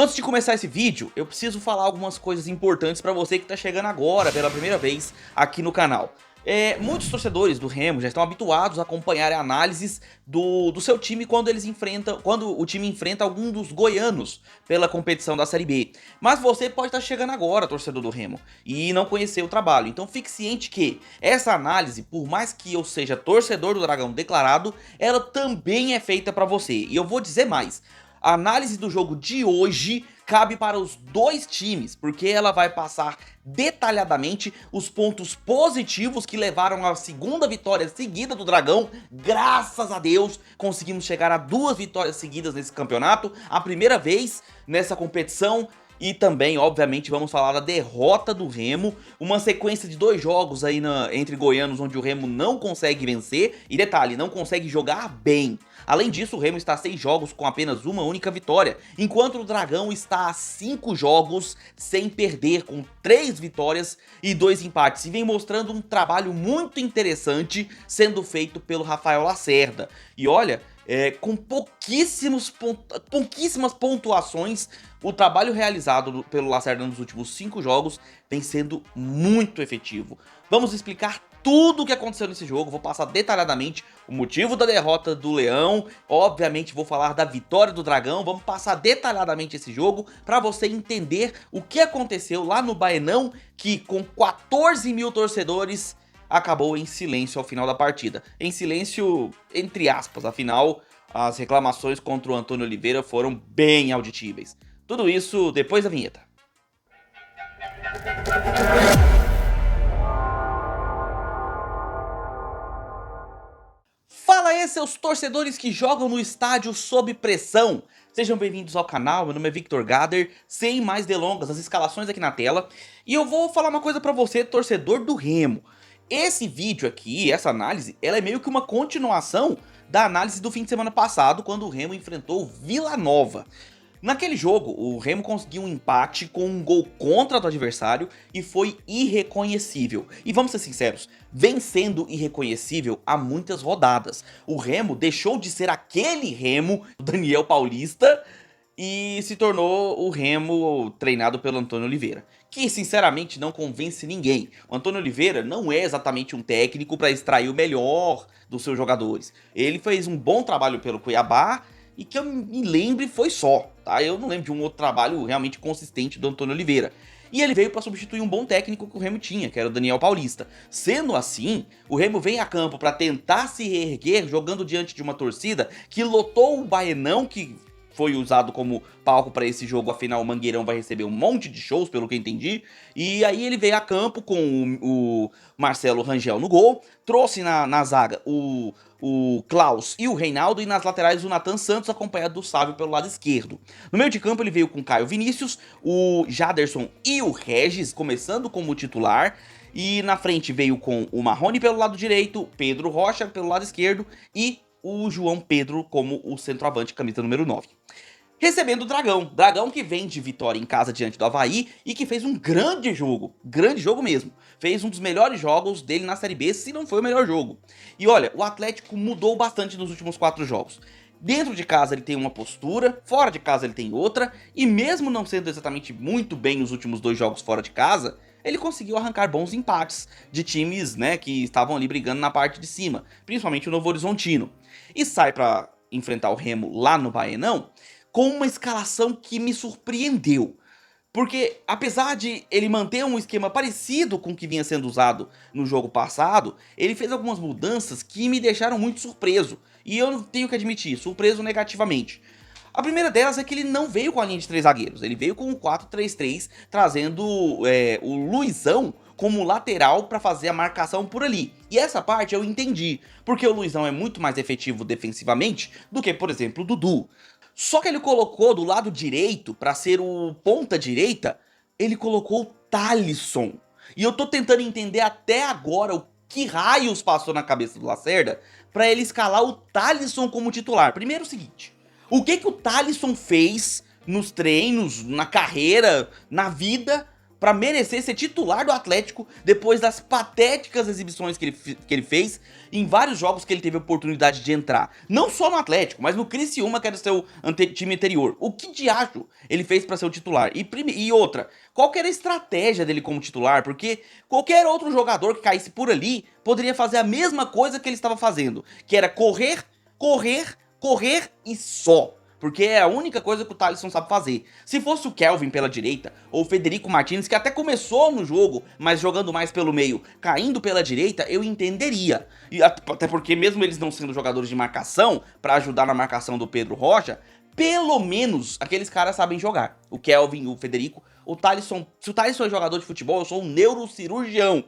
Antes de começar esse vídeo, eu preciso falar algumas coisas importantes pra você que tá chegando agora pela primeira vez aqui no canal. Muitos torcedores do Remo já estão habituados a acompanhar análises do seu time quando o time enfrenta algum dos goianos pela competição da Série B. Mas você pode estar chegando agora, torcedor do Remo, e não conhecer o trabalho. Então fique ciente que essa análise, por mais que eu seja torcedor do Dragão declarado, ela também é feita pra você. E eu vou dizer mais. A análise do jogo de hoje cabe para os dois times, porque ela vai passar detalhadamente os pontos positivos que levaram à segunda vitória seguida do Dragão. Graças a Deus conseguimos chegar a 2 vitórias seguidas nesse campeonato, a primeira vez nessa competição. E também, obviamente, vamos falar da derrota do Remo, uma sequência de 2 jogos aí entre goianos onde o Remo não consegue vencer, e detalhe, não consegue jogar bem. Além disso, o Remo está a 6 jogos com apenas uma única vitória, enquanto o Dragão está a 5 jogos sem perder, com 3 vitórias e 2 empates, e vem mostrando um trabalho muito interessante sendo feito pelo Rafael Lacerda. E olha, com pouquíssimas pontuações, o trabalho realizado pelo Lacerda nos últimos 5 jogos vem sendo muito efetivo. Vamos explicar tudo o que aconteceu nesse jogo, vou passar detalhadamente o motivo da derrota do Leão, obviamente vou falar da vitória do Dragão, vamos passar detalhadamente esse jogo para você entender o que aconteceu lá no Baenão, que com 14 mil torcedores acabou em silêncio ao final da partida. Em silêncio, entre aspas, afinal, as reclamações contra o Antônio Oliveira foram bem auditíveis. Tudo isso depois da vinheta. Fala aí, seus torcedores que jogam no estádio sob pressão. Sejam bem-vindos ao canal, meu nome é Victor Gader. Sem mais delongas, as escalações aqui na tela. E eu vou falar uma coisa pra você, torcedor do Remo. Esse vídeo aqui, essa análise, ela é meio que uma continuação da análise do fim de semana passado, quando o Remo enfrentou o Vila Nova. Naquele jogo, o Remo conseguiu um empate com um gol contra do adversário e foi irreconhecível. E vamos ser sinceros, vem sendo irreconhecível há muitas rodadas. O Remo deixou de ser aquele Remo do Daniel Paulista e se tornou o Remo treinado pelo Antônio Oliveira, que sinceramente não convence ninguém. O Antônio Oliveira não é exatamente um técnico para extrair o melhor dos seus jogadores. Ele fez um bom trabalho pelo Cuiabá e que eu me lembre foi só, tá? Eu não lembro de um outro trabalho realmente consistente do Antônio Oliveira. E ele veio para substituir um bom técnico que o Remo tinha, que era o Daniel Paulista. Sendo assim, o Remo vem a campo para tentar se reerguer jogando diante de uma torcida que lotou o Baenão, que foi usado como palco para esse jogo, afinal o Mangueirão vai receber um monte de shows, pelo que eu entendi. E aí ele veio a campo com o Marcelo Rangel no gol, trouxe na zaga o Klaus e o Reinaldo, e nas laterais o Nathan Santos, acompanhado do Sávio pelo lado esquerdo. No meio de campo ele veio com Caio Vinícius, o Jaderson e o Regis, começando como titular. E na frente veio com o Marrone pelo lado direito, Pedro Rocha pelo lado esquerdo e o João Pedro como o centroavante, camisa número 9. Recebendo o Dragão que vem de vitória em casa diante do Avaí e que fez um grande jogo mesmo. Fez um dos melhores jogos dele na Série B, se não foi o melhor jogo. E olha, o Atlético mudou bastante nos últimos 4 jogos. Dentro de casa ele tem uma postura, fora de casa ele tem outra, e mesmo não sendo exatamente muito bem nos últimos 2 jogos fora de casa, ele conseguiu arrancar bons empates de times, né, que estavam ali brigando na parte de cima, principalmente o Novo Horizontino. E sai pra enfrentar o Remo lá no Baenão com uma escalação que me surpreendeu. Porque apesar de ele manter um esquema parecido com o que vinha sendo usado no jogo passado, ele fez algumas mudanças que me deixaram muito surpreso. E eu tenho que admitir, surpreso negativamente. A primeira delas é que ele não veio com a linha de 3 zagueiros, ele veio com o 4-3-3, trazendo o Luizão como lateral para fazer a marcação por ali. E essa parte eu entendi, porque o Luizão é muito mais efetivo defensivamente do que, por exemplo, o Dudu. Só que ele colocou do lado direito, para ser o ponta direita, ele colocou o Thalisson. E eu tô tentando entender até agora o que raios passou na cabeça do Lacerda para ele escalar o Thalisson como titular. Primeiro o seguinte, o que o Thalisson fez nos treinos, na carreira, na vida, pra merecer ser titular do Atlético depois das patéticas exibições que ele fez em vários jogos que ele teve a oportunidade de entrar. Não só no Atlético, mas no Criciúma, que era o seu time anterior. O que diacho ele fez pra ser o titular? E outra, qual que era a estratégia dele como titular? Porque qualquer outro jogador que caísse por ali poderia fazer a mesma coisa que ele estava fazendo, que era correr, correr, correr e só. Porque é a única coisa que o Thalisson sabe fazer. Se fosse o Kelvin pela direita, ou o Federico Martins, que até começou no jogo, mas jogando mais pelo meio, caindo pela direita, eu entenderia. E até porque mesmo eles não sendo jogadores de marcação, pra ajudar na marcação do Pedro Rocha, pelo menos aqueles caras sabem jogar. O Kelvin, o Federico, o Thalisson. Se o Thalisson é jogador de futebol, eu sou um neurocirurgião.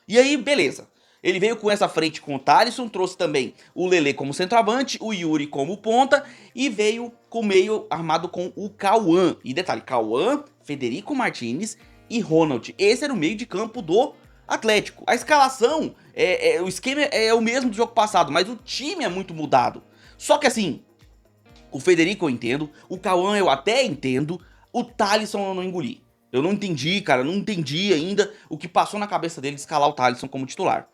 E aí, beleza. Ele veio com essa frente com o Thalisson, trouxe também o Lelê como centroavante, o Yuri como ponta e veio com o meio armado com o Cauã. E detalhe, Cauã, Federico Martins e Ronald. Esse era o meio de campo do Atlético. A escalação, o esquema é o mesmo do jogo passado, mas o time é muito mudado. Só que assim, o Federico eu entendo, o Cauã eu até entendo, o Thalisson eu não engoli. Eu não entendi, cara, não entendi ainda o que passou na cabeça dele de escalar o Thalisson como titular.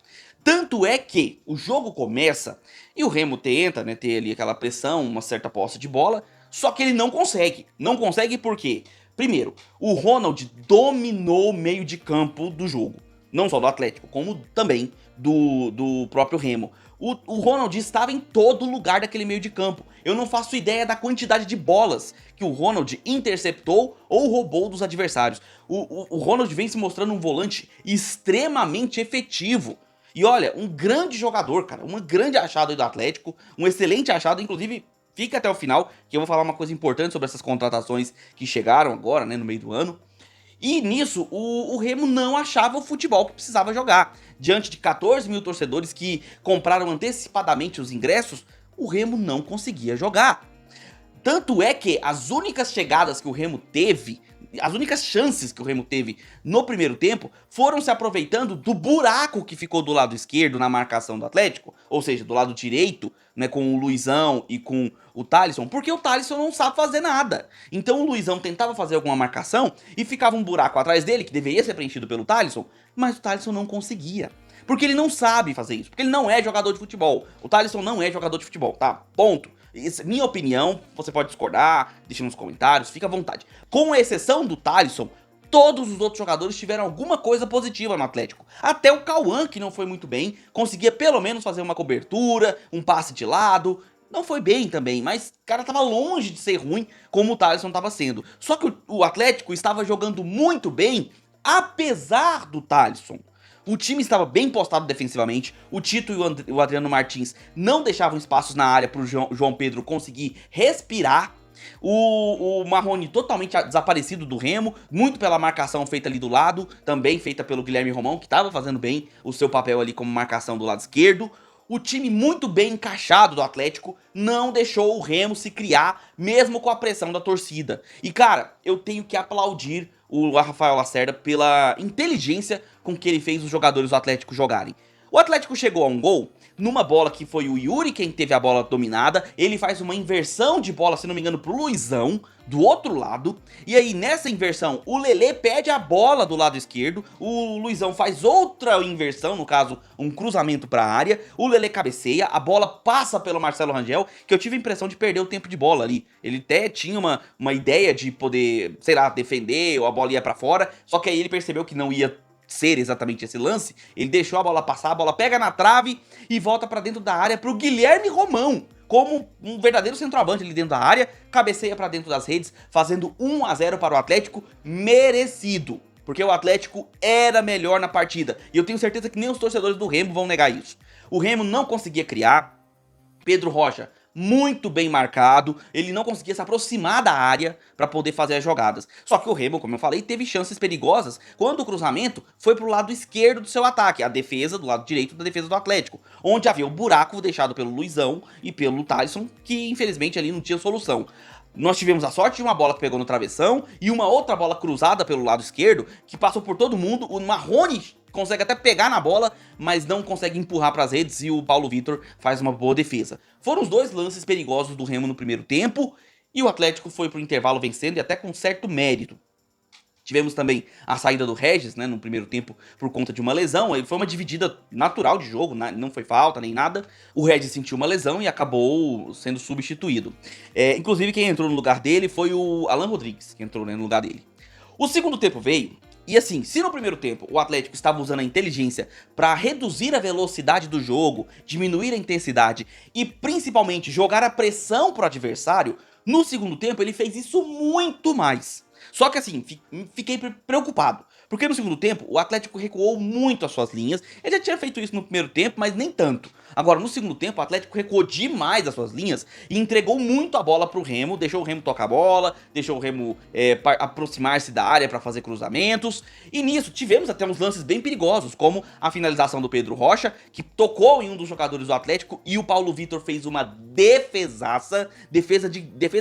Tanto é que o jogo começa e o Remo tenta, né, ter ali aquela pressão, uma certa posse de bola, só que ele não consegue. Não consegue por quê? Primeiro, o Ronald dominou o meio de campo do jogo. Não só do Atlético, como também do próprio Remo. O Ronald estava em todo lugar daquele meio de campo. Eu não faço ideia da quantidade de bolas que o Ronald interceptou ou roubou dos adversários. O Ronald vem se mostrando um volante extremamente efetivo. E olha, um grande jogador, cara, um grande achado aí do Atlético, um excelente achado, inclusive fica até o final, que eu vou falar uma coisa importante sobre essas contratações que chegaram agora, né, no meio do ano. E nisso, o Remo não achava o futebol que precisava jogar. Diante de 14 mil torcedores que compraram antecipadamente os ingressos, o Remo não conseguia jogar. Tanto é que as únicas chegadas que o Remo teve, as únicas chances que o Remo teve no primeiro tempo, foram se aproveitando do buraco que ficou do lado esquerdo na marcação do Atlético, ou seja, do lado direito, né, com o Luizão e com o Thalisson, porque o Thalisson não sabe fazer nada. Então o Luizão tentava fazer alguma marcação e ficava um buraco atrás dele, que deveria ser preenchido pelo Thalisson, mas o Thalisson não conseguia. Porque ele não sabe fazer isso, porque ele não é jogador de futebol. O Thalisson não é jogador de futebol, tá? Ponto. Isso é minha opinião, você pode discordar, deixa nos comentários, fica à vontade. Com exceção do Thalisson, todos os outros jogadores tiveram alguma coisa positiva no Atlético. Até o Cauã, que não foi muito bem, conseguia pelo menos fazer uma cobertura, um passe de lado. Não foi bem também, mas cara tava longe de ser ruim como o Thalisson tava sendo. Só que o Atlético estava jogando muito bem, apesar do Thalisson. O time estava bem postado defensivamente, o Tito e o Adriano Martins não deixavam espaços na área para o João Pedro conseguir respirar. O Marrone totalmente desaparecido do Remo, muito pela marcação feita ali do lado, também feita pelo Guilherme Romão, que estava fazendo bem o seu papel ali como marcação do lado esquerdo. O time muito bem encaixado do Atlético não deixou o Remo se criar, mesmo com a pressão da torcida. E cara, eu tenho que aplaudir o Rafael Lacerda pela inteligência com que ele fez os jogadores do Atlético jogarem. O Atlético chegou a um gol numa bola que foi o Yuri quem teve a bola dominada, ele faz uma inversão de bola, se não me engano, pro Luizão, do outro lado, e aí nessa inversão o Lelê pede a bola do lado esquerdo, o Luizão faz outra inversão, no caso um cruzamento pra área, o Lelê cabeceia, a bola passa pelo Marcelo Rangel, que eu tive a impressão de perder o tempo de bola ali, ele até tinha uma ideia de poder, sei lá, defender, ou a bola ia pra fora, só que aí ele percebeu que não ia ser exatamente esse lance, ele deixou a bola passar, a bola pega na trave e volta pra dentro da área pro Guilherme Romão, como um verdadeiro centroavante ali dentro da área, cabeceia pra dentro das redes, fazendo 1-0 para o Atlético, merecido, porque o Atlético era melhor na partida, e eu tenho certeza que nem os torcedores do Remo vão negar isso. O Remo não conseguia criar, Pedro Rocha muito bem marcado, ele não conseguia se aproximar da área para poder fazer as jogadas. Só que o Remo, como eu falei, teve chances perigosas quando o cruzamento foi pro lado esquerdo do seu ataque, a defesa do lado direito da defesa do Atlético, onde havia o buraco deixado pelo Luizão e pelo Thalisson, que infelizmente ali não tinha solução. Nós tivemos a sorte de uma bola que pegou no travessão e uma outra bola cruzada pelo lado esquerdo que passou por todo mundo. O Marrone consegue até pegar na bola, mas não consegue empurrar para as redes e o Paulo Vitor faz uma boa defesa. Foram os dois lances perigosos do Remo no primeiro tempo e o Atlético foi pro intervalo vencendo e até com certo mérito. Tivemos também a saída do Regis, né, no primeiro tempo, por conta de uma lesão. Foi uma dividida natural de jogo, não foi falta nem nada. O Regis sentiu uma lesão e acabou sendo substituído. Inclusive, quem entrou no lugar dele foi o Alan Rodrigues, que entrou, né, no lugar dele. O segundo tempo veio, e assim, se no primeiro tempo o Atlético estava usando a inteligência para reduzir a velocidade do jogo, diminuir a intensidade e principalmente jogar a pressão pro adversário, no segundo tempo ele fez isso muito mais. Só que assim, fiquei preocupado, porque no segundo tempo o Atlético recuou muito as suas linhas. Ele já tinha feito isso no primeiro tempo, mas nem tanto. Agora, no segundo tempo, o Atlético recuou demais as suas linhas e entregou muito a bola pro Remo, deixou o Remo tocar a bola, deixou o Remo aproximar-se da área para fazer cruzamentos. E nisso, tivemos até uns lances bem perigosos, como a finalização do Pedro Rocha, que tocou em um dos jogadores do Atlético e o Paulo Vitor fez uma defesaça, defesa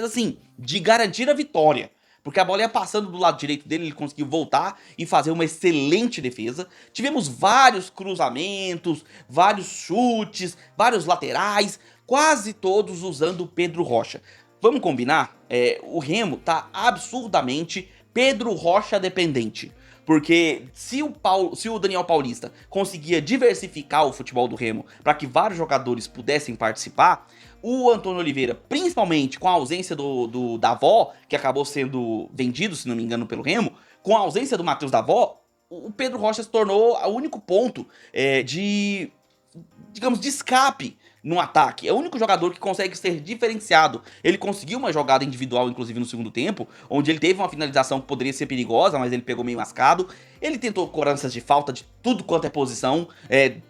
assim, de garantir a vitória. Porque a bola ia passando do lado direito dele, ele conseguiu voltar e fazer uma excelente defesa. Tivemos vários cruzamentos, vários chutes, vários laterais, quase todos usando o Pedro Rocha. Vamos combinar? O Remo tá absurdamente Pedro Rocha dependente. Porque se o Daniel Paulista conseguia diversificar o futebol do Remo para que vários jogadores pudessem participar, o Antônio Oliveira, principalmente com a ausência do Davó, que acabou sendo vendido, se não me engano, pelo Remo, com a ausência do Matheus Davó, o Pedro Rocha se tornou o único ponto de escape no ataque. É o único jogador que consegue ser diferenciado. Ele conseguiu uma jogada individual, inclusive no segundo tempo, onde ele teve uma finalização que poderia ser perigosa, mas ele pegou meio mascado. Ele tentou cobranças de falta de tudo quanto é posição,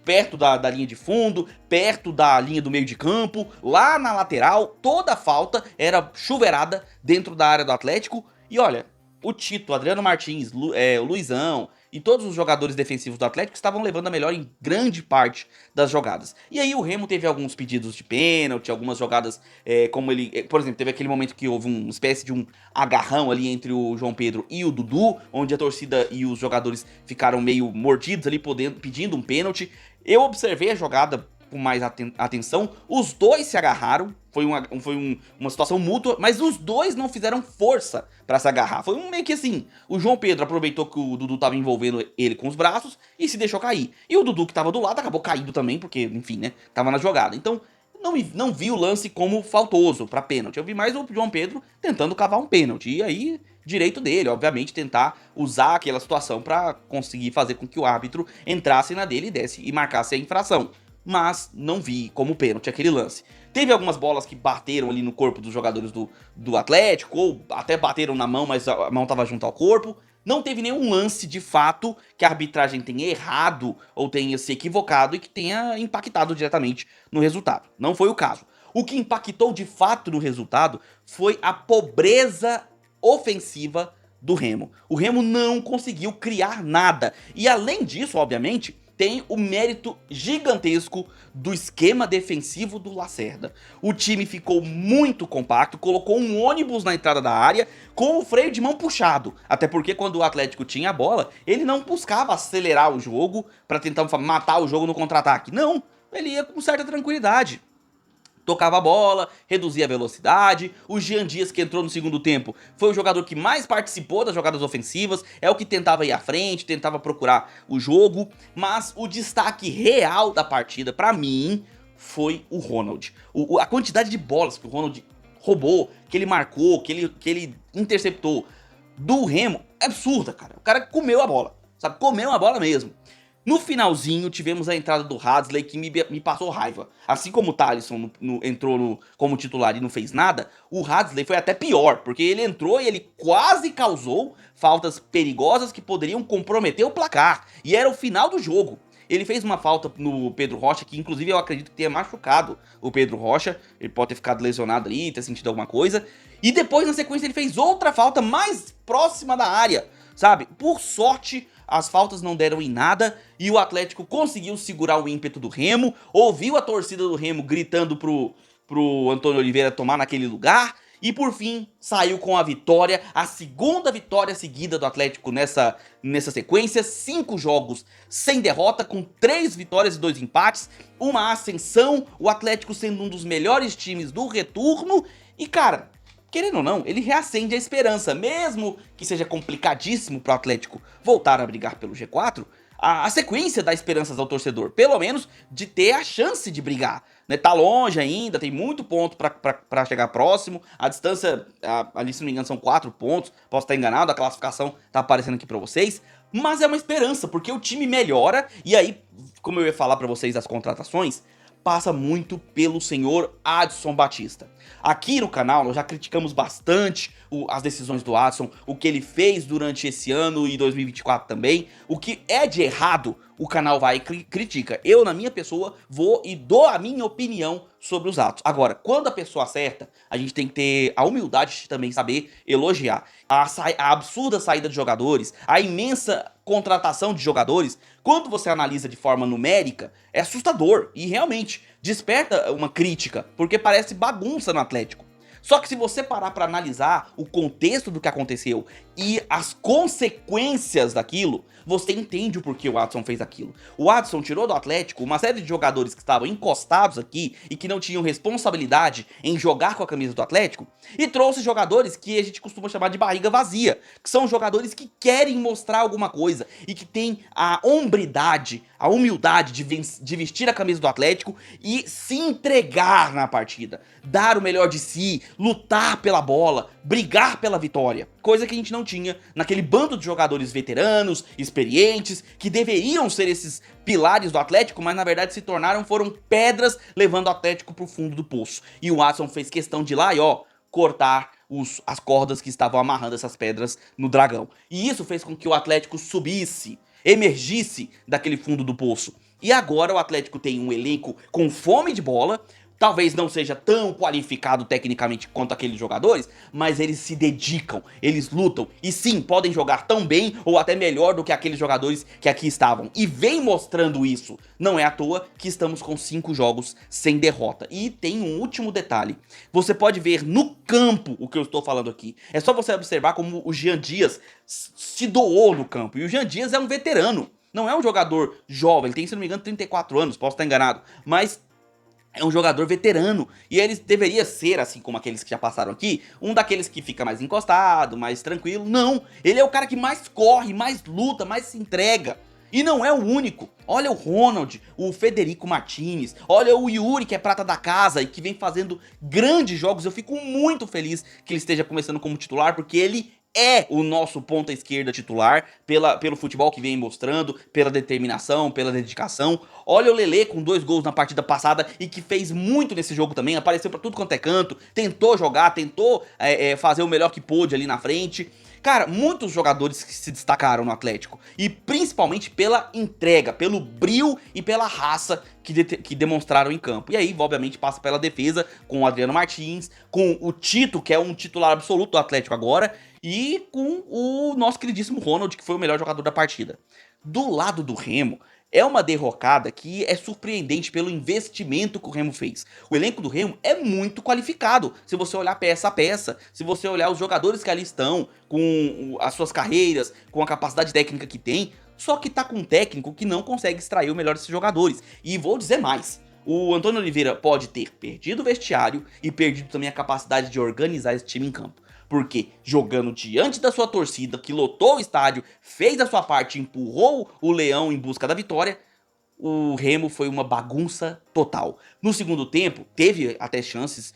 perto da linha de fundo, perto da linha do meio de campo, lá na lateral. Toda falta era chuveirada dentro da área do Atlético. E olha, o Tito, Adriano Martins, o Luizão e todos os jogadores defensivos do Atlético estavam levando a melhor em grande parte das jogadas. E aí o Remo teve alguns pedidos de pênalti, algumas jogadas como ele... Por exemplo, teve aquele momento que houve uma espécie de um agarrão ali entre o João Pedro e o Dudu, onde a torcida e os jogadores ficaram meio mordidos ali, pedindo um pênalti. Eu observei a jogada com mais atenção, os dois se agarraram, foi uma situação mútua, mas os dois não fizeram força pra se agarrar, foi meio que assim, o João Pedro aproveitou que o Dudu tava envolvendo ele com os braços e se deixou cair, e o Dudu que tava do lado acabou caindo também, porque enfim, né, tava na jogada, então não vi o lance como faltoso pra pênalti, eu vi mais o João Pedro tentando cavar um pênalti, e aí direito dele, obviamente, tentar usar aquela situação pra conseguir fazer com que o árbitro entrasse na dele e desse e marcasse a infração. Mas não vi como pênalti aquele lance. Teve algumas bolas que bateram ali no corpo dos jogadores do Atlético, ou até bateram na mão, mas a mão estava junto ao corpo. Não teve nenhum lance de fato que a arbitragem tenha errado ou tenha se equivocado e que tenha impactado diretamente no resultado. Não foi o caso. O que impactou de fato no resultado foi a pobreza ofensiva do Remo. O Remo não conseguiu criar nada. E além disso, obviamente, tem o mérito gigantesco do esquema defensivo do Lacerda. O time ficou muito compacto, colocou um ônibus na entrada da área com o freio de mão puxado. Até porque quando o Atlético tinha a bola, ele não buscava acelerar o jogo para tentar matar o jogo no contra-ataque. Não, ele ia com certa tranquilidade. Tocava a bola, reduzia a velocidade. O Jean Dias, que entrou no segundo tempo, foi o jogador que mais participou das jogadas ofensivas, é o que tentava ir à frente, tentava procurar o jogo, mas o destaque real da partida, pra mim, foi o Ronald. A quantidade de bolas que o Ronald roubou, que ele marcou, que ele interceptou do Remo, é absurda, cara. O cara comeu a bola, sabe? Comeu a bola mesmo. No finalzinho, tivemos a entrada do Hadley, que me passou raiva. Assim como o Thalisson entrou como titular e não fez nada, o Hadley foi até pior, porque ele entrou e ele quase causou faltas perigosas que poderiam comprometer o placar. E era o final do jogo. Ele fez uma falta no Pedro Rocha, que inclusive eu acredito que tenha machucado o Pedro Rocha. Ele pode ter ficado lesionado ali, ter sentido alguma coisa. E depois, na sequência, ele fez outra falta mais próxima da área, sabe? Por sorte, as faltas não deram em nada e o Atlético conseguiu segurar o ímpeto do Remo, ouviu a torcida do Remo gritando pro Antônio Oliveira tomar naquele lugar e por fim saiu com a vitória, a segunda vitória seguida do Atlético nessa sequência, 5 jogos sem derrota, com 3 vitórias e 2 empates, uma ascensão, o Atlético sendo um dos melhores times do retorno e cara, querendo ou não, ele reacende a esperança, mesmo que seja complicadíssimo pro Atlético voltar a brigar pelo G4, a sequência dá esperanças ao torcedor, pelo menos de ter a chance de brigar, né? Tá longe ainda, tem muito ponto pra chegar próximo, a distância, ali se não me engano são 4 pontos, posso estar enganado, a classificação tá aparecendo aqui pra vocês, mas é uma esperança, porque o time melhora, e aí, como eu ia falar pra vocês das contratações, passa muito pelo senhor Adson Batista. Aqui no canal nós já criticamos bastante as decisões do Adson, o que ele fez durante esse ano e 2024 também, o que é de errado o canal vai e critica. Eu, na minha pessoa, vou e dou a minha opinião sobre os atos. Agora, quando a pessoa acerta, a gente tem que ter a humildade de também saber elogiar. A absurda saída de jogadores, a imensa contratação de jogadores, quando você analisa de forma numérica, é assustador e realmente desperta uma crítica, porque parece bagunça no Atlético. Só que se você parar pra analisar o contexto do que aconteceu e as consequências daquilo, você entende o porquê o Adson fez aquilo. O Adson tirou do Atlético uma série de jogadores que estavam encostados aqui e que não tinham responsabilidade em jogar com a camisa do Atlético, e trouxe jogadores que a gente costuma chamar de barriga vazia, que são jogadores que querem mostrar alguma coisa e que têm a hombridade, a humildade de vestir a camisa do Atlético e se entregar na partida, dar o melhor de si, lutar pela bola, brigar pela vitória, coisa que a gente não tinha naquele bando de jogadores veteranos, experientes, que deveriam ser esses pilares do Atlético, mas na verdade foram pedras levando o Atlético pro fundo do poço. E o Adson fez questão de ir lá e cortar as cordas que estavam amarrando essas pedras no Dragão. E isso fez com que o Atlético subisse, emergisse daquele fundo do poço. E agora o Atlético tem um elenco com fome de bola, talvez não seja tão qualificado tecnicamente quanto aqueles jogadores, mas eles se dedicam, eles lutam, e sim, podem jogar tão bem ou até melhor do que aqueles jogadores que aqui estavam, e vem mostrando isso. Não é à toa que estamos com 5 jogos sem derrota. E tem um último detalhe, você pode ver no campo o que eu estou falando aqui, é só você observar como o Jean Dias se doou no campo, e o Jean Dias é um veterano, não é um jogador jovem, ele tem, se não me engano, 34 anos, posso estar enganado, mas é um jogador veterano, e ele deveria ser, assim como aqueles que já passaram aqui, um daqueles que fica mais encostado, mais tranquilo. Não, ele é o cara que mais corre, mais luta, mais se entrega. E não é o único. Olha o Ronald, o Federico Martinez, olha o Yuri, que é prata da casa e que vem fazendo grandes jogos. Eu fico muito feliz que ele esteja começando como titular, porque ele é o nosso ponta esquerda titular, pelo futebol que vem mostrando, pela determinação, pela dedicação. Olha o Lelê com 2 gols na partida passada e que fez muito nesse jogo também, apareceu pra tudo quanto é canto, tentou jogar, tentou fazer o melhor que pôde ali na frente. Cara, muitos jogadores que se destacaram no Atlético, e principalmente pela entrega, pelo brio e pela raça que demonstraram em campo. E aí, obviamente, passa pela defesa com o Adriano Martins, com o Tito, que é um titular absoluto do Atlético agora, e com o nosso queridíssimo Ronald, que foi o melhor jogador da partida. Do lado do Remo, é uma derrocada que é surpreendente pelo investimento que o Remo fez. O elenco do Remo é muito qualificado, se você olhar peça a peça, se você olhar os jogadores que ali estão, com as suas carreiras, com a capacidade técnica que tem, só que tá com um técnico que não consegue extrair o melhor desses jogadores. E vou dizer mais, o Antônio Oliveira pode ter perdido o vestiário e perdido também a capacidade de organizar esse time em campo. Porque jogando diante da sua torcida, que lotou o estádio, fez a sua parte, empurrou o Leão em busca da vitória, o Remo foi uma bagunça total. No segundo tempo, teve até chances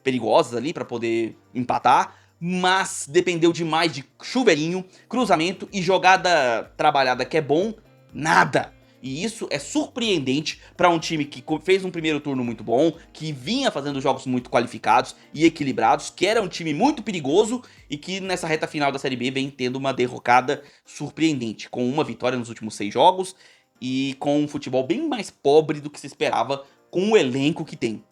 perigosas ali para poder empatar, mas dependeu demais de chuveirinho, cruzamento e jogada trabalhada que é bom, nada. E isso é surpreendente para um time que fez um primeiro turno muito bom, que vinha fazendo jogos muito qualificados e equilibrados, que era um time muito perigoso e que nessa reta final da Série B vem tendo uma derrocada surpreendente, com uma vitória nos últimos 6 jogos e com um futebol bem mais pobre do que se esperava com o elenco que tem.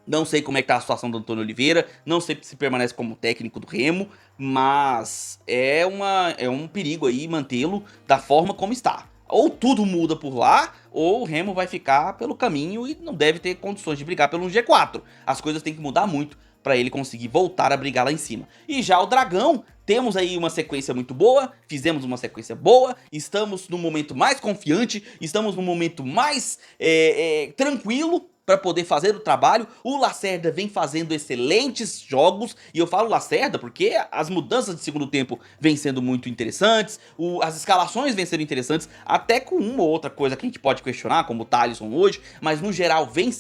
Não sei como é que tá a situação do Antônio Oliveira, não sei se permanece como técnico do Remo, mas é um perigo aí mantê-lo da forma como está. Ou tudo muda por lá, ou o Remo vai ficar pelo caminho e não deve ter condições de brigar pelo G4. As coisas têm que mudar muito para ele conseguir voltar a brigar lá em cima. E já o Dragão, temos aí uma sequência muito boa, fizemos uma sequência boa, estamos no momento mais confiante, estamos no momento mais tranquilo, para poder fazer o trabalho. O Lacerda vem fazendo excelentes jogos, e eu falo Lacerda porque as mudanças de segundo tempo vêm sendo muito interessantes, as escalações vêm sendo interessantes, até com uma ou outra coisa que a gente pode questionar, como o Thalisson hoje, mas no geral vem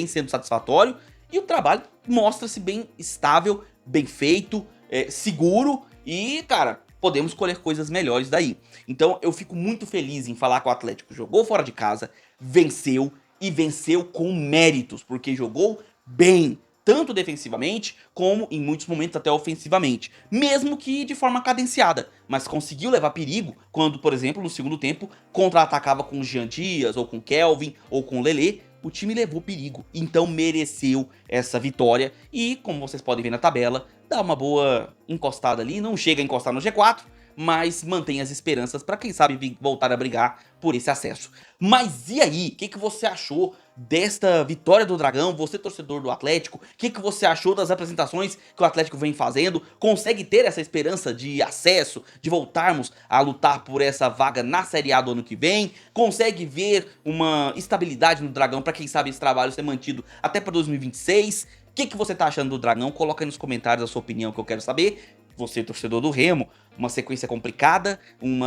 sendo satisfatório, e o trabalho mostra-se bem estável, bem feito, seguro, e cara, podemos colher coisas melhores daí. Então eu fico muito feliz em falar que o Atlético jogou fora de casa, venceu, e venceu com méritos, porque jogou bem, tanto defensivamente, como em muitos momentos até ofensivamente, mesmo que de forma cadenciada, mas conseguiu levar perigo quando, por exemplo, no segundo tempo, contra-atacava com o Jean Dias, ou com o Kelvin, ou com o Lelê. O time levou perigo, então mereceu essa vitória, e como vocês podem ver na tabela, dá uma boa encostada ali, não chega a encostar no G4, mas mantém as esperanças para quem sabe voltar a brigar por esse acesso. Mas e aí, o que você achou desta vitória do Dragão? Você, torcedor do Atlético, o que você achou das apresentações que o Atlético vem fazendo? Consegue ter essa esperança de acesso, de voltarmos a lutar por essa vaga na Série A do ano que vem? Consegue ver uma estabilidade no Dragão para quem sabe esse trabalho ser mantido até para 2026? O que você tá achando do Dragão? Coloca aí nos comentários a sua opinião, que eu quero saber. Você, torcedor do Remo, uma sequência complicada, um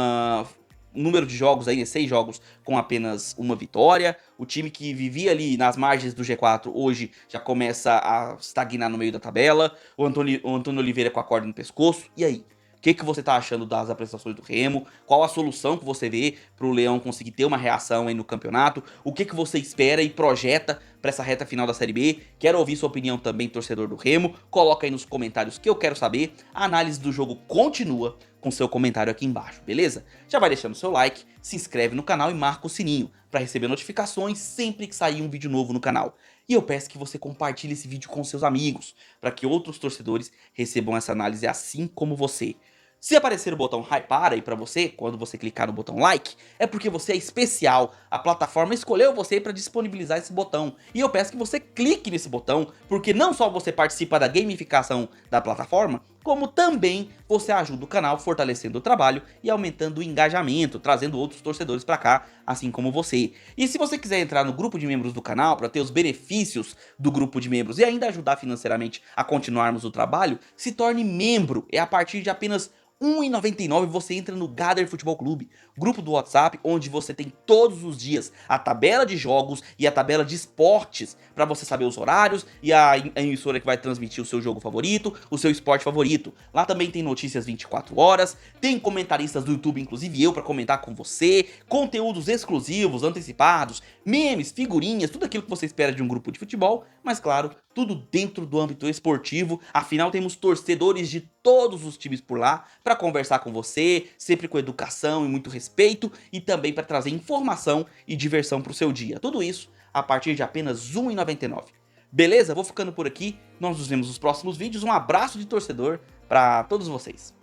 número de jogos aí, 6 jogos com apenas uma vitória. O time que vivia ali nas margens do G4 hoje já começa a estagnar no meio da tabela. O Antônio Oliveira com a corda no pescoço. E aí? O que você tá achando das apresentações do Remo? Qual a solução que você vê pro Leão conseguir ter uma reação aí no campeonato? O que você espera e projeta para essa reta final da Série B? Quero ouvir sua opinião também, torcedor do Remo. Coloca aí nos comentários que eu quero saber. A análise do jogo continua com seu comentário aqui embaixo, beleza? Já vai deixando seu like, se inscreve no canal e marca o sininho para receber notificações sempre que sair um vídeo novo no canal. E eu peço que você compartilhe esse vídeo com seus amigos, para que outros torcedores recebam essa análise assim como você. Se aparecer o botão hypar aí pra você, quando você clicar no botão like, é porque você é especial, a plataforma escolheu você para disponibilizar esse botão, e eu peço que você clique nesse botão, porque não só você participa da gamificação da plataforma, como também você ajuda o canal fortalecendo o trabalho e aumentando o engajamento, trazendo outros torcedores pra cá, assim como você. E se você quiser entrar no grupo de membros do canal para ter os benefícios do grupo de membros e ainda ajudar financeiramente a continuarmos o trabalho, se torne membro, é a partir de apenas R$ 1,99 você entra no Gather Futebol Clube, grupo do WhatsApp, onde você tem todos os dias a tabela de jogos e a tabela de esportes, para você saber os horários e a emissora que vai transmitir o seu jogo favorito, o seu esporte favorito. Lá também tem notícias 24 horas, tem comentaristas do YouTube, inclusive eu, para comentar com você, conteúdos exclusivos, antecipados, memes, figurinhas, tudo aquilo que você espera de um grupo de futebol, mas claro, tudo dentro do âmbito esportivo. Afinal, temos torcedores de todos os times por lá para conversar com você, sempre com educação e muito respeito, e também para trazer informação e diversão para o seu dia. Tudo isso a partir de apenas R$ 1,99. Beleza? Vou ficando por aqui, nós nos vemos nos próximos vídeos. Um abraço de torcedor para todos vocês.